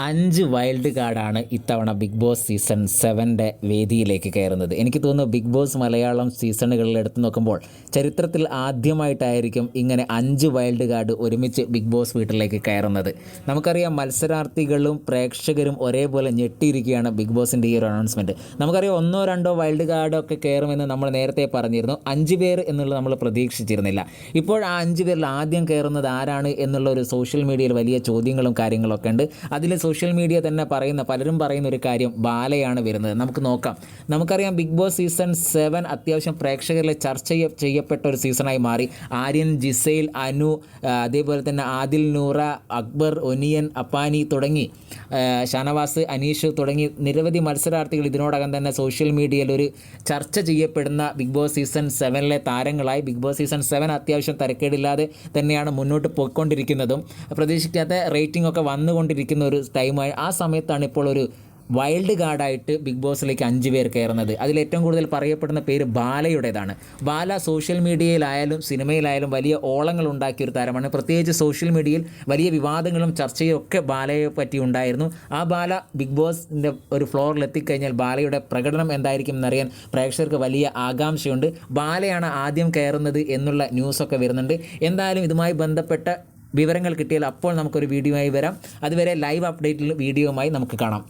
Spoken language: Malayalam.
5 വൈൽഡ് കാർഡാണ് ഇത്തവണ ബിഗ് ബോസ് സീസൺ 7ൻ്റെ വേദിയിലേക്ക് കയറുന്നത്. എനിക്ക് തോന്നുന്നു ബിഗ് ബോസ് മലയാളം സീസണുകളിൽ എടുത്തു നോക്കുമ്പോൾ ചരിത്രത്തിൽ ആദ്യമായിട്ടായിരിക്കും ഇങ്ങനെ 5 വൈൽഡ് കാർഡ് ഒരുമിച്ച് ബിഗ് ബോസ് വീട്ടിലേക്ക് കയറുന്നത്. നമുക്കറിയാം മത്സരാർത്ഥികളും പ്രേക്ഷകരും ഒരേപോലെ ഞെട്ടിയിരിക്കുകയാണ് ബിഗ് ബോസിൻ്റെ ഈ ഒരു അനൗൺസ്മെൻറ്റ്. നമുക്കറിയാം 1-2 വൈൽഡ് കാർഡൊക്കെ കയറുമെന്ന് നമ്മൾ നേരത്തെ പറഞ്ഞിരുന്നു. 5 പേർ എന്നുള്ളത് നമ്മൾ പ്രതീക്ഷിച്ചിരുന്നില്ല. ഇപ്പോൾ ആ 5 പേരിൽ ആദ്യം കയറുന്നത് ആരാണ് എന്നുള്ള ഒരു സോഷ്യൽ മീഡിയയിൽ വലിയ ചോദ്യങ്ങളും കാര്യങ്ങളൊക്കെ ഉണ്ട്. അതിൽ സോഷ്യൽ മീഡിയ തന്നെ പലരും പറയുന്ന ഒരു കാര്യം ബാലയാണ് വരുന്നത്. നമുക്ക് നോക്കാം. നമുക്കറിയാം ബിഗ് ബോസ് സീസൺ 7 അത്യാവശ്യം പ്രേക്ഷകരിലെ ചർച്ച ചെയ്യപ്പെട്ട ഒരു സീസണായി മാറി. ആര്യൻ, ജിസൈൽ, അനു, അതേപോലെ തന്നെ ആദിൽ, നൂറ, അക്ബർ, ഒനിയൻ, അപ്പാനി തുടങ്ങി ഷാനവാസ്, അനീഷ് തുടങ്ങി നിരവധി മത്സരാർത്ഥികൾ ഇതിനോടകം തന്നെ സോഷ്യൽ മീഡിയയിൽ ഒരു ചർച്ച ചെയ്യപ്പെടുന്ന ബിഗ് ബോസ് സീസൺ 7ലെ താരങ്ങളായി. ബിഗ് ബോസ് സീസൺ 7 അത്യാവശ്യം തരക്കേടില്ലാതെ തന്നെയാണ് മുന്നോട്ട് പോയിക്കൊണ്ടിരിക്കുന്നതും പ്രതീക്ഷിക്കാത്ത റേറ്റിംഗ് ഒക്കെ വന്നുകൊണ്ടിരിക്കുന്ന ഒരു ടൈമായി. ആ സമയത്താണ് ഇപ്പോൾ ഒരു വൈൽഡ് കാർഡായിട്ട് ബിഗ് ബോസിലേക്ക് 5 പേർ കയറുന്നത്. അതിലേറ്റവും കൂടുതൽ പറയപ്പെടുന്ന പേര് ബാലയുടേതാണ്. ബാല സോഷ്യൽ മീഡിയയിലായാലും സിനിമയിലായാലും വലിയ ഓളങ്ങൾ ഉണ്ടാക്കിയ ഒരു താരമാണ്. പ്രത്യേകിച്ച് സോഷ്യൽ മീഡിയയിൽ വലിയ വിവാദങ്ങളും ചർച്ചയും ഒക്കെ ബാലയെ പറ്റി ഉണ്ടായിരുന്നു. ആ ബാല ബിഗ് ബോസിൻ്റെ ഒരു ഫ്ലോറിൽ എത്തിക്കഴിഞ്ഞാൽ ബാലയുടെ പ്രകടനം എന്തായിരിക്കും എന്നറിയാൻ പ്രേക്ഷകർക്ക് വലിയ ആകാംക്ഷയുണ്ട്. ബാലയാണ് ആദ്യം കയറുന്നത് എന്നുള്ള ന്യൂസൊക്കെ വരുന്നുണ്ട്. എന്തായാലും ഇതുമായി ബന്ധപ്പെട്ട വിവരങ്ങൾ കിട്ടിയാൽ അപ്പോൾ നമുക്കൊരു വീഡിയോയുമായി വരാം. അതുവരെ ലൈവ് അപ്ഡേറ്റിൽ വീഡിയോയുമായി നമുക്ക് കാണാം.